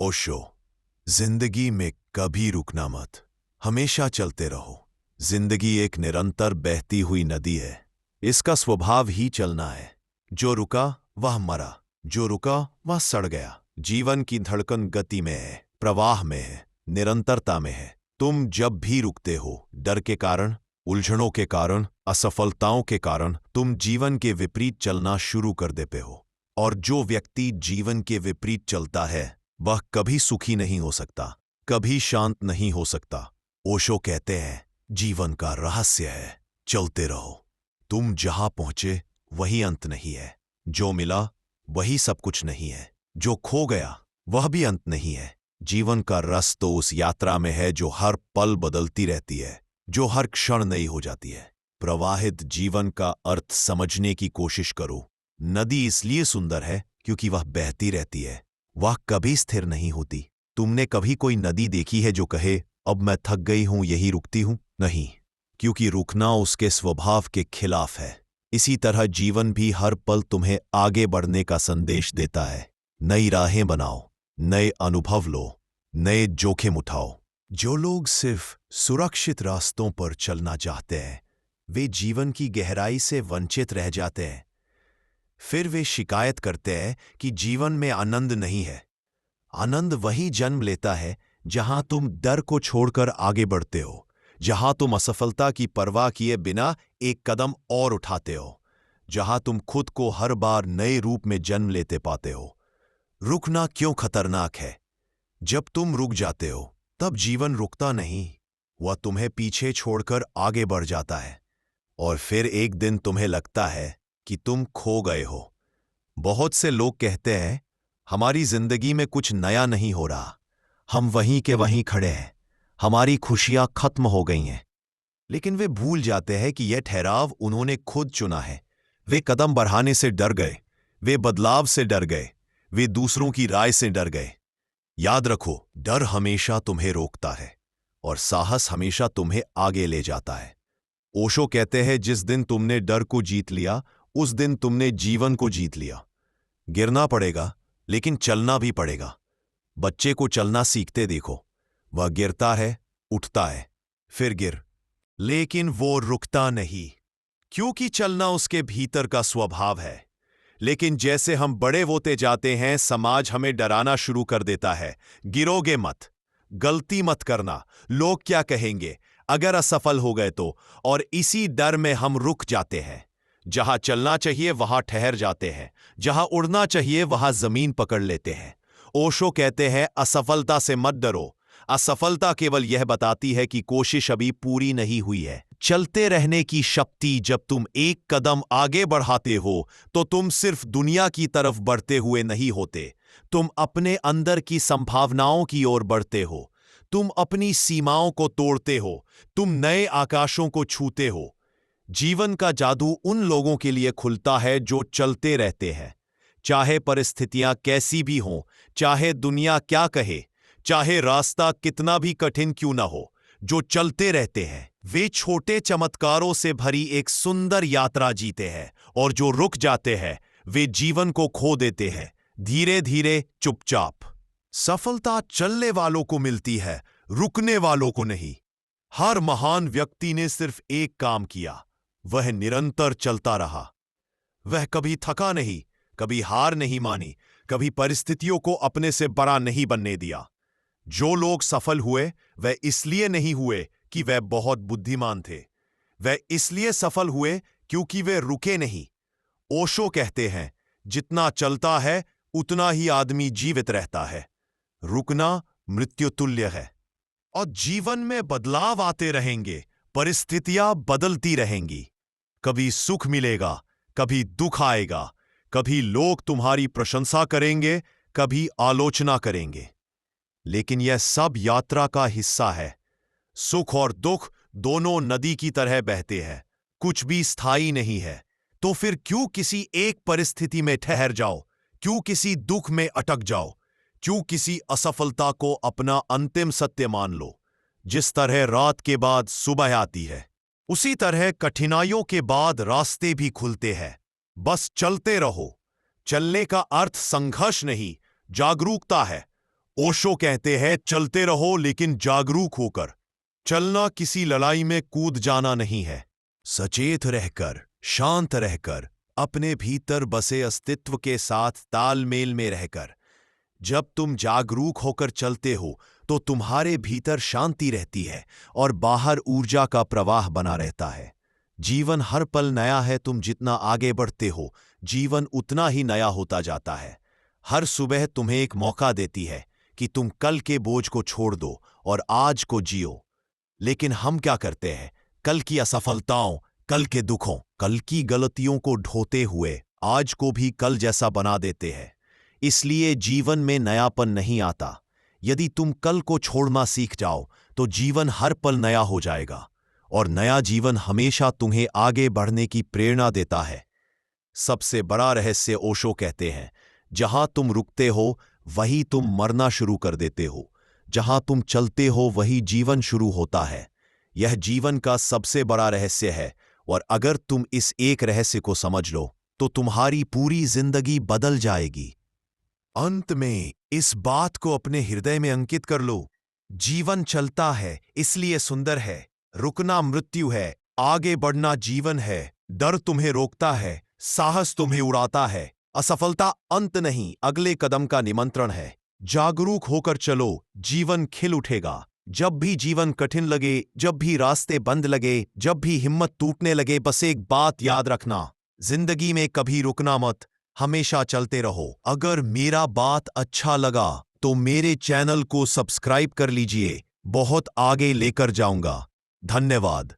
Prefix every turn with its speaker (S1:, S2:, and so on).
S1: ओशो। जिंदगी में कभी रुकना मत, हमेशा चलते रहो। जिंदगी एक निरंतर बहती हुई नदी है। इसका स्वभाव ही चलना है। जो रुका वह मरा, जो रुका वह सड़ गया। जीवन की धड़कन गति में है, प्रवाह में है, निरंतरता में है। तुम जब भी रुकते हो, डर के कारण, उलझनों के कारण, असफलताओं के कारण, तुम जीवन के विपरीत चलना शुरू कर देते हो। और जो व्यक्ति जीवन के विपरीत चलता है वह कभी सुखी नहीं हो सकता, कभी शांत नहीं हो सकता। ओशो कहते हैं, जीवन का रहस्य है चलते रहो। तुम जहां पहुंचे वही अंत नहीं है। जो मिला वही सब कुछ नहीं है। जो खो गया वह भी अंत नहीं है। जीवन का रस तो उस यात्रा में है जो हर पल बदलती रहती है, जो हर क्षण नई हो जाती है। प्रवाहित जीवन का अर्थ समझने की कोशिश करो। नदी इसलिए सुंदर है क्योंकि वह बहती रहती है, वह कभी स्थिर नहीं होती। तुमने कभी कोई नदी देखी है जो कहे अब मैं थक गई हूं, यही रुकती हूं? नहीं, क्योंकि रुकना उसके स्वभाव के खिलाफ है। इसी तरह जीवन भी हर पल तुम्हें आगे बढ़ने का संदेश देता है। नई राहें बनाओ, नए अनुभव लो, नए जोखिम उठाओ। जो लोग सिर्फ सुरक्षित रास्तों पर चलना चाहते हैं वे जीवन की गहराई से वंचित रह जाते हैं। फिर वे शिकायत करते हैं कि जीवन में आनंद नहीं है। आनंद वही जन्म लेता है जहां तुम डर को छोड़कर आगे बढ़ते हो, जहां तुम असफलता की परवाह किए बिना एक कदम और उठाते हो, जहां तुम खुद को हर बार नए रूप में जन्म लेते पाते हो। रुकना क्यों खतरनाक है? जब तुम रुक जाते हो तब जीवन रुकता नहीं, वह तुम्हें पीछे छोड़कर आगे बढ़ जाता है। और फिर एक दिन तुम्हें लगता है कि तुम खो गए हो। बहुत से लोग कहते हैं, हमारी जिंदगी में कुछ नया नहीं हो रहा, हम वहीं के वहीं खड़े हैं, हमारी खुशियां खत्म हो गई हैं। लेकिन वे भूल जाते हैं कि यह ठहराव उन्होंने खुद चुना है। वे कदम बढ़ाने से डर गए, वे बदलाव से डर गए, वे दूसरों की राय से डर गए। याद रखो, डर हमेशा तुम्हें रोकता है और साहस हमेशा तुम्हें आगे ले जाता है। ओशो कहते हैं, जिस दिन तुमने डर को जीत लिया उस दिन तुमने जीवन को जीत लिया। गिरना पड़ेगा लेकिन चलना भी पड़ेगा। बच्चे को चलना सीखते देखो, वह गिरता है, उठता है, फिर लेकिन वो रुकता नहीं, क्योंकि चलना उसके भीतर का स्वभाव है। लेकिन जैसे हम बड़े होते जाते हैं समाज हमें डराना शुरू कर देता है। गिरोगे मत, गलती मत करना, लोग क्या कहेंगे, अगर असफल हो गए तो। और इसी डर में हम रुक जाते हैं। जहां चलना चाहिए वहां ठहर जाते हैं, जहां उड़ना चाहिए वहां जमीन पकड़ लेते हैं। ओशो कहते हैं, असफलता से मत डरो। असफलता केवल यह बताती है कि कोशिश अभी पूरी नहीं हुई है। चलते रहने की शक्ति, जब तुम एक कदम आगे बढ़ाते हो तो तुम सिर्फ दुनिया की तरफ बढ़ते हुए नहीं होते, तुम अपने अंदर की संभावनाओं की ओर बढ़ते हो। तुम अपनी सीमाओं को तोड़ते हो, तुम नए आकाशों को छूते हो। जीवन का जादू उन लोगों के लिए खुलता है जो चलते रहते हैं। चाहे परिस्थितियां कैसी भी हों, चाहे दुनिया क्या कहे, चाहे रास्ता कितना भी कठिन क्यों ना हो, जो चलते रहते हैं वे छोटे चमत्कारों से भरी एक सुंदर यात्रा जीते हैं। और जो रुक जाते हैं वे जीवन को खो देते हैं, धीरे धीरे, चुपचाप। सफलता चलने वालों को मिलती है, रुकने वालों को नहीं। हर महान व्यक्ति ने सिर्फ एक काम किया, वह निरंतर चलता रहा। वह कभी थका नहीं, कभी हार नहीं मानी, कभी परिस्थितियों को अपने से बड़ा नहीं बनने दिया। जो लोग सफल हुए वह इसलिए नहीं हुए कि वह बहुत बुद्धिमान थे, वह इसलिए सफल हुए क्योंकि वे रुके नहीं। ओशो कहते हैं, जितना चलता है उतना ही आदमी जीवित रहता है। रुकना मृत्युतुल्य है। और जीवन में बदलाव आते रहेंगे, परिस्थितियां बदलती रहेंगी। कभी सुख मिलेगा, कभी दुख आएगा, कभी लोग तुम्हारी प्रशंसा करेंगे, कभी आलोचना करेंगे। लेकिन यह सब यात्रा का हिस्सा है। सुख और दुख दोनों नदी की तरह बहते हैं, कुछ भी स्थायी नहीं है। तो फिर क्यों किसी एक परिस्थिति में ठहर जाओ, क्यों किसी दुख में अटक जाओ, क्यों किसी असफलता को अपना अंतिम सत्य मान लो? जिस तरह रात के बाद सुबह आती है, उसी तरह कठिनाइयों के बाद रास्ते भी खुलते हैं। बस चलते रहो। चलने का अर्थ संघर्ष नहीं, जागरूकता है। ओशो कहते हैं चलते रहो लेकिन जागरूक होकर। चलना किसी लड़ाई में कूद जाना नहीं है। सचेत रहकर, शांत रहकर, अपने भीतर बसे अस्तित्व के साथ तालमेल में रहकर। जब तुम जागरूक होकर चलते हो तो तुम्हारे भीतर शांति रहती है और बाहर ऊर्जा का प्रवाह बना रहता है। जीवन हर पल नया है। तुम जितना आगे बढ़ते हो जीवन उतना ही नया होता जाता है। हर सुबह तुम्हें एक मौका देती है कि तुम कल के बोझ को छोड़ दो और आज को जियो। लेकिन हम क्या करते हैं? कल की असफलताओं, कल के दुखों, कल की गलतियों को ढोते हुए आज को भी कल जैसा बना देते हैं। इसलिए जीवन में नयापन नहीं आता। यदि तुम कल को छोड़ना सीख जाओ तो जीवन हर पल नया हो जाएगा और नया जीवन हमेशा तुम्हें आगे बढ़ने की प्रेरणा देता है। सबसे बड़ा रहस्य ओशो कहते हैं, जहां तुम रुकते हो वही तुम मरना शुरू कर देते हो। जहां तुम चलते हो वही जीवन शुरू होता है। यह जीवन का सबसे बड़ा रहस्य है और अगर तुम इस एक रहस्य को समझ लो तो तुम्हारी पूरी जिंदगी बदल जाएगी। अंत में इस बात को अपने हृदय में अंकित कर लो, जीवन चलता है इसलिए सुंदर है। रुकना मृत्यु है, आगे बढ़ना जीवन है। डर तुम्हें रोकता है, साहस तुम्हें उड़ाता है। असफलता अंत नहीं, अगले कदम का निमंत्रण है। जागरूक होकर चलो, जीवन खिल उठेगा। जब भी जीवन कठिन लगे, जब भी रास्ते बंद लगे, जब भी हिम्मत टूटने लगे, बस एक बात याद रखना, जिंदगी में कभी रुकना मत, हमेशा चलते रहो। अगर मेरा बात अच्छा लगा तो मेरे चैनल को सब्सक्राइब कर लीजिए, बहुत आगे लेकर जाऊंगा। धन्यवाद।